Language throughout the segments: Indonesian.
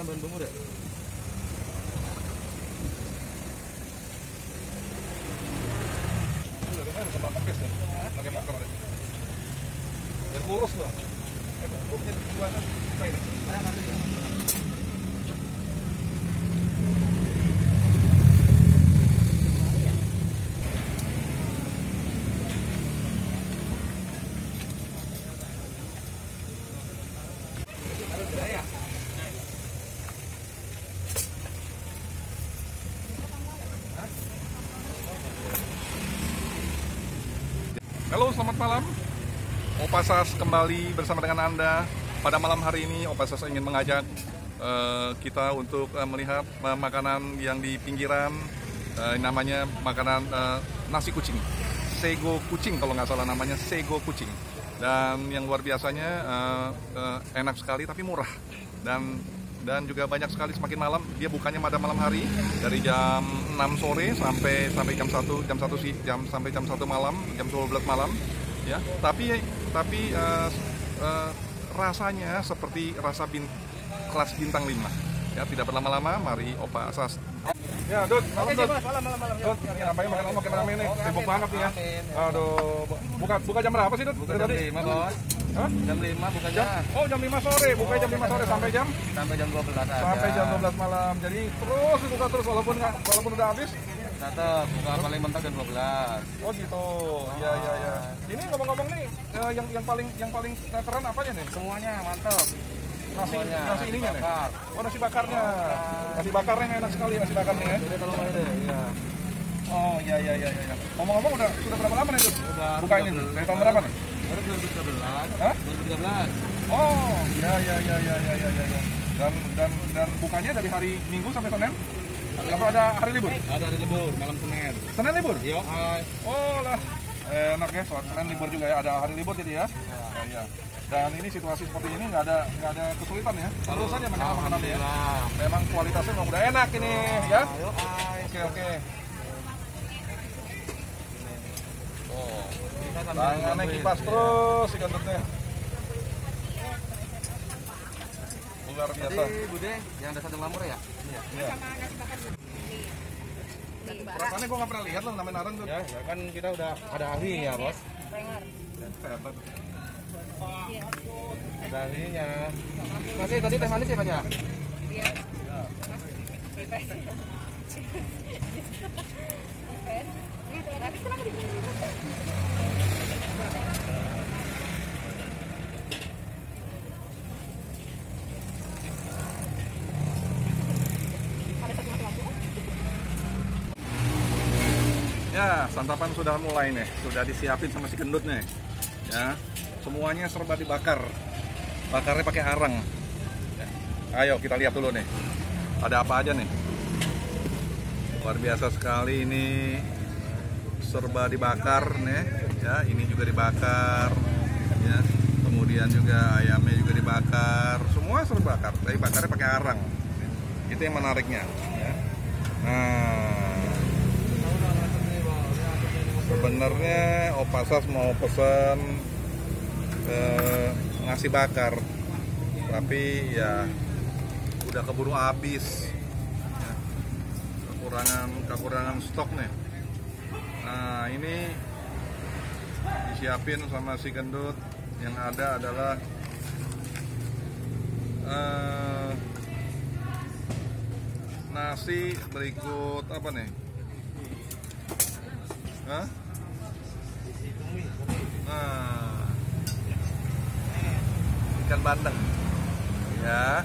tambahan bumbu deh. Pakai motor deh. Biar kurus loh. Halo, selamat malam. Opasas kembali bersama dengan Anda. Pada malam hari ini Opasas ingin mengajak kita untuk melihat makanan yang di pinggiran, namanya makanan nasi kucing, sego kucing kalau nggak salah namanya, sego kucing. Dan yang luar biasanya enak sekali tapi murah, dan juga banyak sekali. Semakin malam dia bukanya pada malam hari dari jam 6 sore sampai jam 1 sampai jam 1 malam, jam 12 malam ya. Tapi rasanya seperti rasa kelas bintang 5 ya. Tidak berlama-lama, mari Opasas. Ya, Dut, malam Dut. Malam. Dut, ngapain makan rame nih? Sibuk banget nih ya. Aduh, buka jam berapa sih, Dut? Buka jam 5, Bos. Hah? Jam 5 buka jam. Oh, jam 5 sore. Buka jam 5 sore sampai jam 12 aja. Sampai jam 12 malam. Jadi terus buka terus walaupun udah habis. Tetap buka paling mentok jam 12. Oh gitu. Iya. Ini ngomong-ngomong nih, yang paling keren apanya nih? Semuanya mantap. Nasi ininya nih. bakar. Oh, nasi bakarnya. Nasi bakarnya enak sekali, nasi bakarnya ya. Jadi kalau ini ya. Oh, iya. Ngomong-ngomong sudah berapa lama nih, Dut? Udah Buka ini dari tahun berapa nih? Baru 2013. Hah? 2013. Oh, iya. Dan bukanya dari hari Minggu sampai Senin? Atau ada hari libur? Ada hari libur, malam Senin. Senin libur? Yo, Oh lah, enak ya, soal Senin libur juga ya, ada hari libur jadi ya. Iya. Dan ini situasi seperti ini nggak ada kesulitan ya. Terus saja makan makanan ya. Memang kualitasnya memang udah enak ini ya. Oke. Oh, tangannya kipas terus si kentutnya. Luar biasa. Jadi Bude, yang ada satu lamur ya? Iya. Rasanya gue nggak pernah lihat loh namanya narang tuh. Ya kan kita udah ada ahli ya, Bos. Ada ahlinya. Masih tadi teh manis ya, Pak ya? Iya. Ya, santapan sudah mulai nih, sudah disiapin sama si gendut nih. Ya, semuanya serba dibakar. Bakarnya pakai arang. Ya. Ayo kita lihat dulu nih. Ada apa aja nih? Luar biasa sekali ini. Serba dibakar nih. Ya, ini juga dibakar. Ya. Kemudian juga ayamnya juga dibakar. Semua serba bakar. Tapi bakarnya pakai arang. Itu yang menariknya. Ya. Nah. Sebenarnya Opasas mau pesen nasi bakar, tapi ya udah keburu habis, ya. kekurangan stok nih. Nah ini disiapin sama si gendut. Yang ada adalah nasi, berikut apa nih? Hah? Nah, ikan bandeng, ya.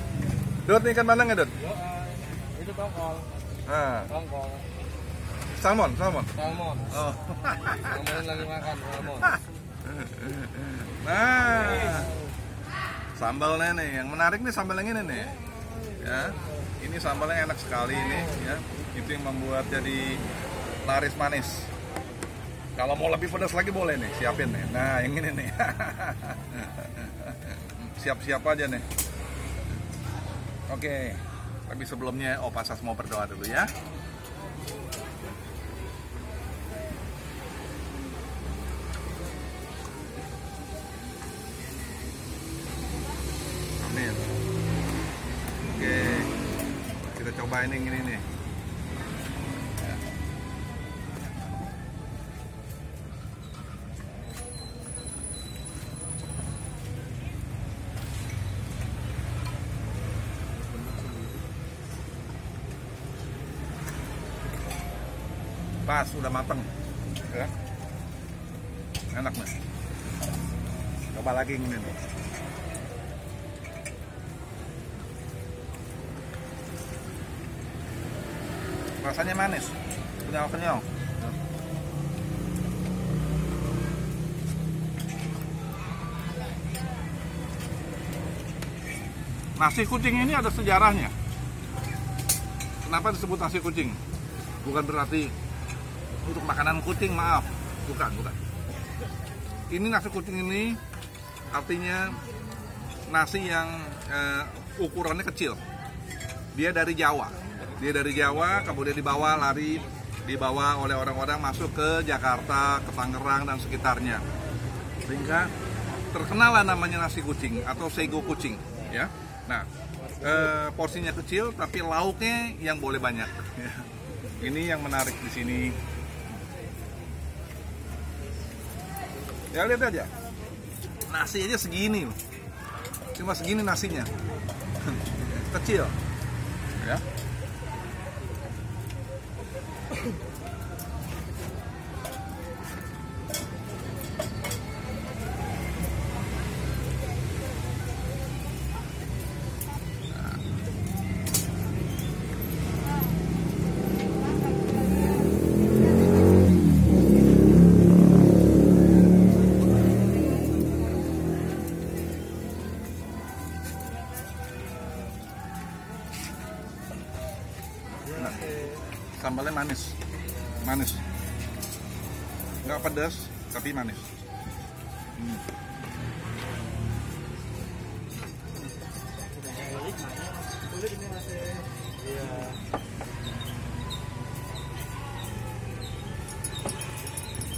Dut, nih ikan bandeng ya, Dut? Itu tongkol. Tongkol. Salmon. Oh. Salmon lagi makan salmon. Nah, sambalnya nih, yang menarik nih sambal yang ini nih, ya. Ini sambalnya enak sekali nih, ya. Itu yang membuat jadi laris manis. Kalau mau lebih pedas lagi boleh nih, siapin nih. Nah, yang ini nih. Siap-siap aja nih. Oke. Tapi sebelumnya Opasas mau berdoa dulu ya. Amin. Oke. cobain yang ini nih. Pas, udah mateng ya. Enak nih. Coba lagi yang ini nih. Rasanya manis, kenyal-kenyal. Nasi kucing ini ada sejarahnya. Kenapa disebut nasi kucing? Bukan berarti untuk makanan kucing, maaf. Bukan. Ini nasi kucing ini artinya nasi yang ukurannya kecil. Dia dari Jawa, kemudian dibawa oleh orang-orang masuk ke Jakarta, ke Tangerang dan sekitarnya, sehingga terkenal namanya nasi kucing atau sego kucing, ya. Nah, porsinya kecil tapi lauknya yang boleh banyak. Ini yang menarik di sini. Ya lihat aja, nasi aja segini loh, cuma segini nasinya, kecil, ya. Sambalnya manis, nggak pedas tapi manis.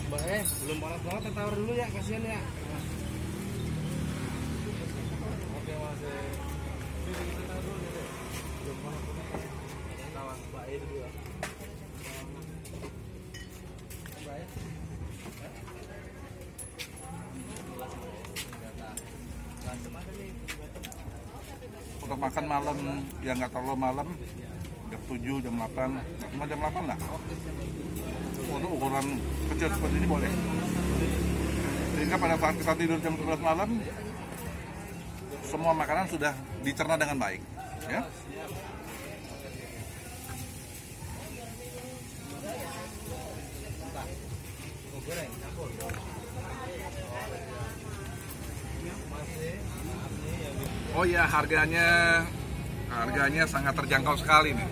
Mbak, belum panas banget, tawar dulu ya, kasihan ya. Oke Mas. Kita tawar dulu deh. Belum panas banget. Tawar Mbak dulu ya. Untuk makan malam yang nggak terlalu malam, jam 7, jam 8, cuma jam 8 lah. Untuk ukuran kecil seperti ini boleh. Sehingga pada saat kita tidur jam 11 malam, semua makanan sudah dicerna dengan baik, ya. Oh ya, harganya sangat terjangkau sekali nih.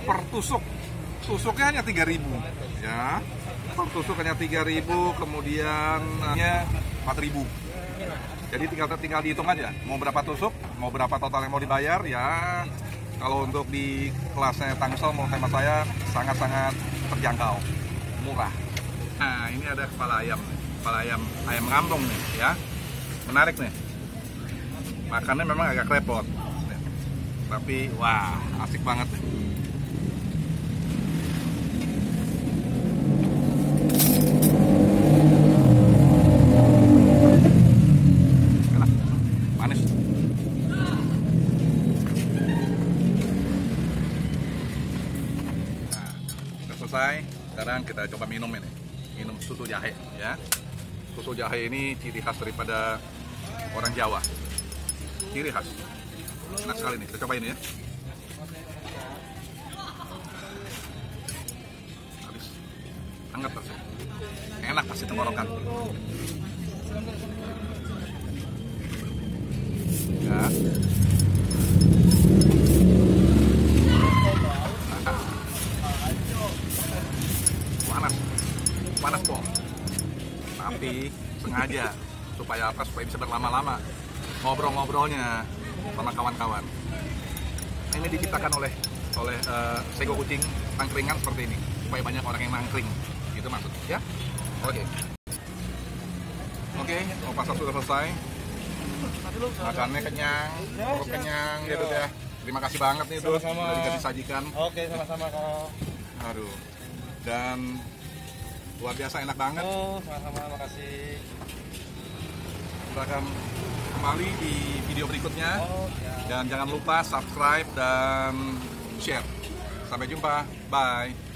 Per tusuknya hanya 3.000, ya. Per tusuk hanya 3.000, kemudian 4.000. Jadi tinggal dihitung aja, mau berapa tusuk, mau berapa total yang mau dibayar, ya. Kalau untuk di kelasnya Tangsel, mau tema saya sangat-sangat terjangkau, murah. Nah, ini ada kepala ayam ngambung nih, ya. Menarik nih. Makannya memang agak repot, tapi wah, asik banget. Enak, manis. Nah, udah selesai. Sekarang kita coba minum ini. Minum susu jahe, ya. Susu jahe ini ciri khas daripada orang Jawa. Ciri khas. Enak sekali nih, kita cobain ya. Habis. Hangat pasti. Enak pasti tenggorokan. Ya. Panas kok. Tapi sengaja supaya apa? Supaya bisa berlama-lama ngobrol-ngobrolnya sama kawan-kawan. Ini diciptakan oleh sego kucing angkringan seperti ini, supaya banyak orang yang nangkring, gitu maksudnya, ya. Oke, pasar sudah selesai. Makannya kenyang, perut kenyang, gitu ya. Terima kasih banget nih Dul, Sama-sama. udah dikasih sajikan. Oke, sama-sama Kak. Aduh. Dan luar biasa enak banget. Oh, sama-sama, makasih. Kita akan kembali di video berikutnya. Oh, ya. Dan jangan lupa subscribe dan share. Sampai jumpa. Bye.